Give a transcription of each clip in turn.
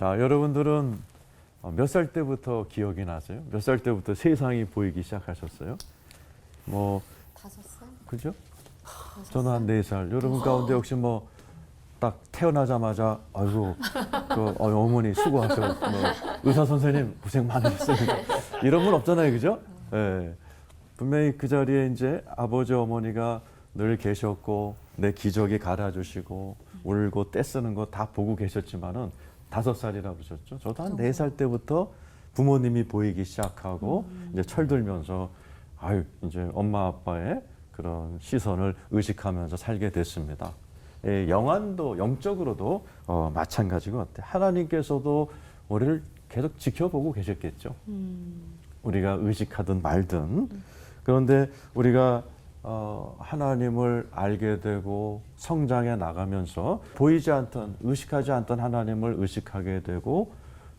자, 여러분들은 몇 살 때부터 기억이 나세요? 몇 살 때부터 세상이 보이기 시작하셨어요? 뭐 5살? 그죠? 5살? 저는 한 4살. 여러분 가운데 혹시 뭐 딱 태어나자마자 아이고 어머니 수고하셔. 뭐, 의사 선생님 고생 많으셨습니다. 이런 분 없잖아요, 그죠? 예. 분명히 그 자리에 이제 아버지 어머니가 늘 계셨고 내 기저귀 갈아주시고 울고 떼쓰는 거 다 보고 계셨지만은 5살이라고 그러셨죠. 저도 한 4살 때부터 부모님이 보이기 시작하고 이제 철들면서 아유 이제 엄마 아빠의 그런 시선을 의식하면서 살게 됐습니다. 예, 영안도 영적으로도 마찬가지인 것 같아요. 하나님께서도 우리를 계속 지켜보고 계셨겠죠. 우리가 의식하든 말든. 그런데 우리가 하나님을 알게 되고 성장해 나가면서 보이지 않던 의식하지 않던 하나님을 의식하게 되고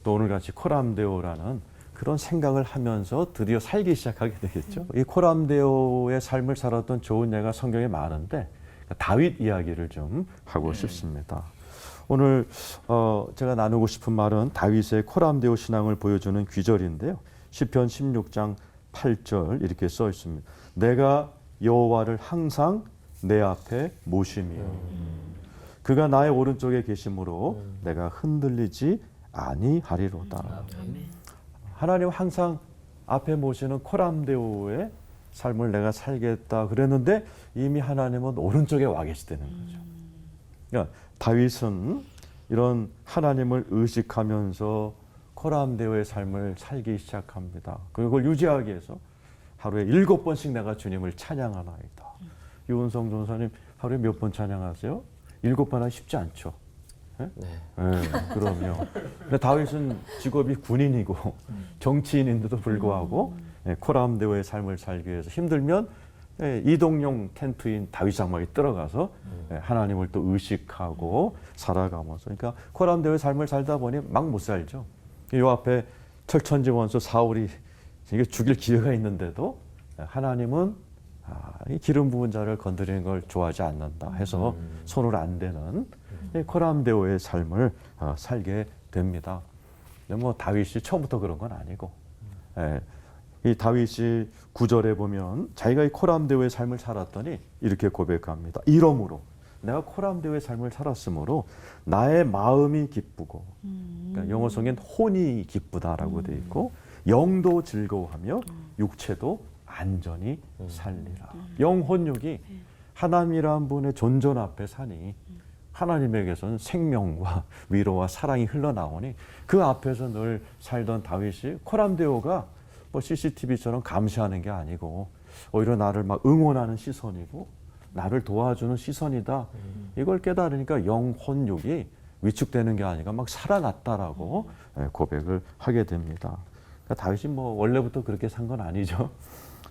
또 오늘같이 코람데오라는 그런 생각을 하면서 드디어 살기 시작하게 되겠죠. 이 코람데오의 삶을 살았던 좋은 예가 성경에 많은데 다윗 이야기를 좀 하고 싶습니다. 오늘 제가 나누고 싶은 말은 다윗의 코람데오 신앙을 보여주는 귀절인데요. 시편 16장 8절 이렇게 써 있습니다. 내가 여호와를 항상 내 앞에 모심이요. 그가 나의 오른쪽에 계심으로 내가 흔들리지 아니하리로다. 하나님 항상 앞에 모시는 코람데오의 삶을 내가 살겠다 그랬는데 이미 하나님은 오른쪽에 와 계시다는 거죠. 그러니까 다윗은 이런 하나님을 의식하면서 코람데오의 삶을 살기 시작합니다. 그걸 유지하기 위해서 하루에 7번씩 내가 주님을 찬양하나이다. 유은성 전사님 하루에 몇 번 찬양하세요? 7번 하기 쉽지 않죠. 네? 네, 그럼요. 근데 다윗은 직업이 군인이고 정치인인데도 불구하고 코람데오의 삶을 살기 위해서 힘들면 이동용 텐트인 다윗 장막에 들어가서 하나님을 또 의식하고 살아가면서 그러니까 코람데오의 삶을 살다 보니 막 못 살죠. 요 앞에 철천지 원수 사울이 이게 죽일 기회가 있는데도 하나님은 이 기름 부은 자를 건드리는 걸 좋아하지 않는다 해서 손을 안 대는 코람데오의 삶을 살게 됩니다. 뭐 다윗이 처음부터 그런 건 아니고 이 다윗이 9절에 보면 자기가 이 코람데오의 삶을 살았더니 이렇게 고백합니다. 이러므로 내가 코람데오의 삶을 살았으므로 나의 마음이 기쁘고 그러니까 영어성엔 혼이 기쁘다라고 되어 있고 영도 즐거워하며 육체도 안전히 살리라. 영혼육이 하나님이란 분의 존전 앞에 사니 하나님에게서는 생명과 위로와 사랑이 흘러나오니 그 앞에서 늘 살던 다윗이 코람데오가 뭐 CCTV처럼 감시하는 게 아니고 오히려 나를 막 응원하는 시선이고 나를 도와주는 시선이다. 이걸 깨달으니까 영혼육이 위축되는 게 아니라 막 살아났다라고 고백을 하게 됩니다. 그러니까 다윗이 뭐 원래부터 그렇게 산 건 아니죠.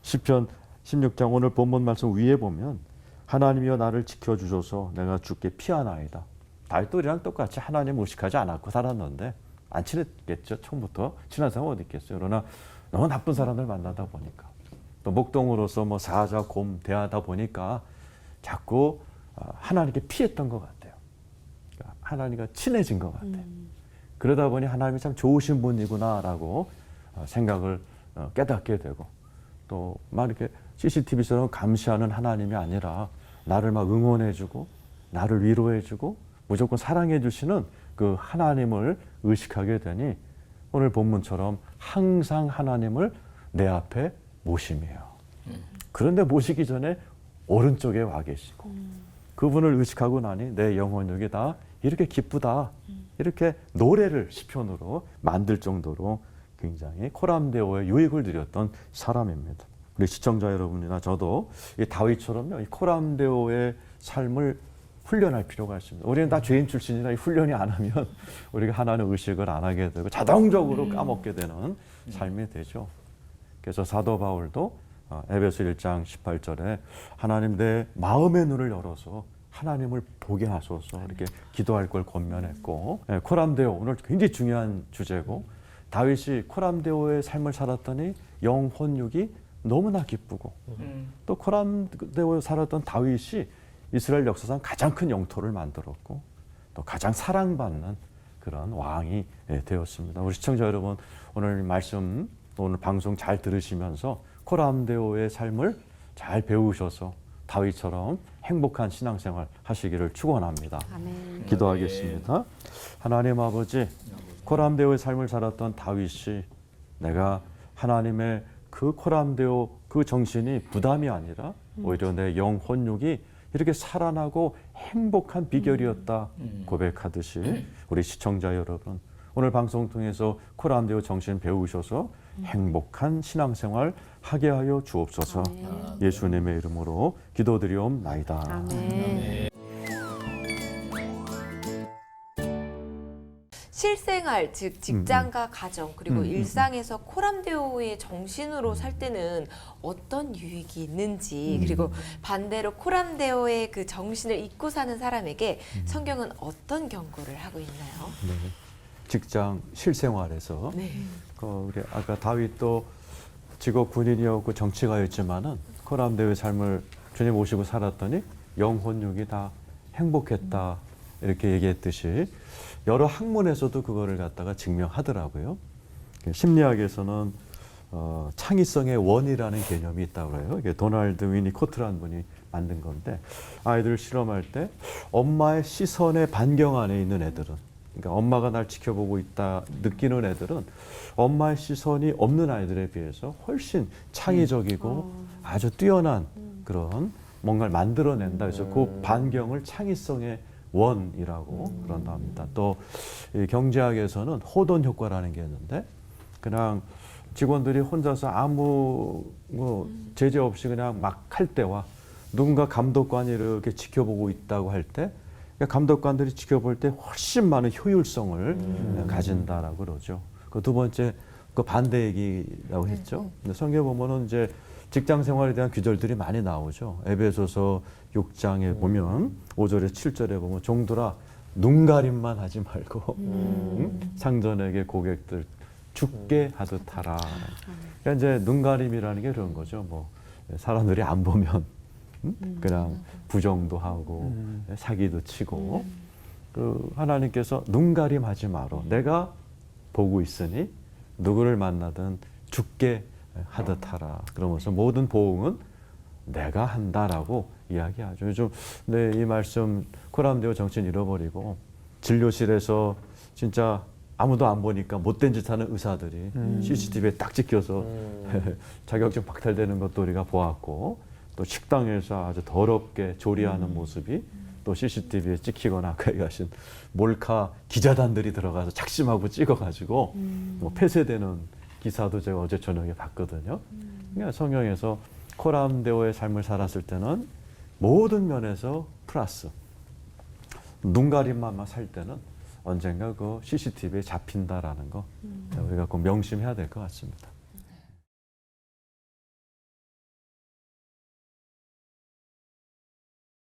시편 16장 오늘 본문 말씀 위에 보면 하나님이여 나를 지켜주셔서 내가 주께 피하나이다. 다윗도 우리랑 똑같이 하나님 의식하지 않았고 살았는데 안 친했겠죠. 처음부터 친한 사람 어디 있겠어요. 그러나 너무 나쁜 사람들 만나다 보니까 또 목동으로서 뭐 사자, 곰 대하다 보니까 자꾸 하나님께 피했던 것 같아요. 그러니까 하나님과 친해진 것 같아요. 그러다 보니 하나님이 참 좋으신 분이구나라고 생각을 깨닫게 되고 또 막 이렇게 CCTV처럼 감시하는 하나님이 아니라 나를 막 응원해주고 나를 위로해주고 무조건 사랑해주시는 그 하나님을 의식하게 되니 오늘 본문처럼 항상 하나님을 내 앞에 모심이에요. 그런데 모시기 전에 오른쪽에 와 계시고 그분을 의식하고 나니 내 영혼력이 다 이렇게 기쁘다. 이렇게 노래를 시편으로 만들 정도로 굉장히 코람데오의 유익을 누렸던 사람입니다. 우리 시청자 여러분이나 저도 이 다윗처럼요, 이 코람데오의 삶을 훈련할 필요가 있습니다. 우리는 다 죄인 출신이라 이 훈련이 안 하면 우리가 하나님 의식을 안 하게 되고 자동적으로 까먹게 되는 삶이 되죠. 그래서 사도 바울도 에베소 1장 18절에 하나님 내 마음의 눈을 열어서 하나님을 보게 하소서 이렇게 기도할 걸 권면했고 코람데오 오늘 굉장히 중요한 주제고 다윗이 코람데오의 삶을 살았더니 영혼육이 너무나 기쁘고 또 코람데오에 살았던 다윗이 이스라엘 역사상 가장 큰 영토를 만들었고 또 가장 사랑받는 그런 왕이 되었습니다. 우리 시청자 여러분, 오늘 말씀, 오늘 방송 잘 들으시면서 코람데오의 삶을 잘 배우셔서 다윗처럼 행복한 신앙생활 하시기를 축원합니다. 아멘. 기도하겠습니다. 하나님 아버지, 코람데오의 삶을 살았던 다윗이 내가 하나님의 그 코람데오 그 정신이 부담이 아니라 오히려 내 영 혼육이 이렇게 살아나고 행복한 비결이었다 고백하듯이 우리 시청자 여러분, 오늘 방송 통해서 코람데오 정신 배우셔서 행복한 신앙생활 하게 하여 주옵소서. 예수님의 이름으로 기도드리옵나이다. 아멘. 실생활, 즉 직장과 가정 그리고 일상에서 코람데오의 정신으로 살 때는 어떤 유익이 있는지, 그리고 반대로 코람데오의 그 정신을 잊고 사는 사람에게 성경은 어떤 경고를 하고 있나요? 네. 직장 실생활에서 네. 우리 아까 다윗도 직업 군인이었고 정치가였지만은 코람데오의 삶을 주님 모시고 살았더니 영혼육이 다 행복했다 이렇게 얘기했듯이 여러 학문에서도 그거를 갖다가 증명하더라고요. 심리학에서는 창의성의 원이라는 개념이 있다고 해요. 이게 도널드 위니코트라는 분이 만든 건데, 아이들 실험할 때 엄마의 시선의 반경 안에 있는 애들은, 그러니까 엄마가 날 지켜보고 있다 느끼는 애들은 엄마의 시선이 없는 아이들에 비해서 훨씬 창의적이고 아주 뛰어난 그런 뭔가를 만들어낸다. 그래서 그 반경을 창의성의 원이라고 그런다 합니다. 또 이 경제학에서는 호돈 효과라는 게 있는데, 그냥 직원들이 혼자서 아무 제재 없이 그냥 막 할 때와 누군가 감독관이 이렇게 지켜보고 있다고 할 때, 감독관들이 지켜볼 때 훨씬 많은 효율성을 가진다라고 그러죠. 그 두 번째, 그 반대 얘기라고 했죠. 근데 성경 보면은 이제 직장 생활에 대한 규절들이 많이 나오죠. 에베소서 6장에 보면 5절에 7절에 보면 종들아 눈가림만 하지 말고 상전에게 고객들 죽게 하듯 하라. 그러니까 이제 눈가림이라는 게 그런 거죠. 뭐 사람들이 안 보면 그냥 부정도 하고 사기도 치고, 그 하나님께서 눈가림하지 마라. 내가 보고 있으니 누구를 만나든 죽게 하듯 하라. 그러면서 모든 보응은 내가 한다라고 이야기하죠. 요즘 네, 이 말씀 코람데오 정신 잃어버리고 진료실에서 진짜 아무도 안 보니까 못된 짓 하는 의사들이 CCTV에 딱 찍혀서 자격증 박탈되는 것도 우리가 보았고, 또 식당에서 아주 더럽게 조리하는 모습이 또 CCTV에 찍히거나 아까 얘기하신 몰카 기자단들이 들어가서 착심하고 찍어가지고 뭐 폐쇄되는 기사도 제가 어제 저녁에 봤거든요. 그러니까 성경에서 코람데오의 삶을 살았을 때는 모든 면에서 플러스, 눈가림만 살 때는 언젠가 그 CCTV에 잡힌다라는 거 우리가 꼭 명심해야 될 것 같습니다.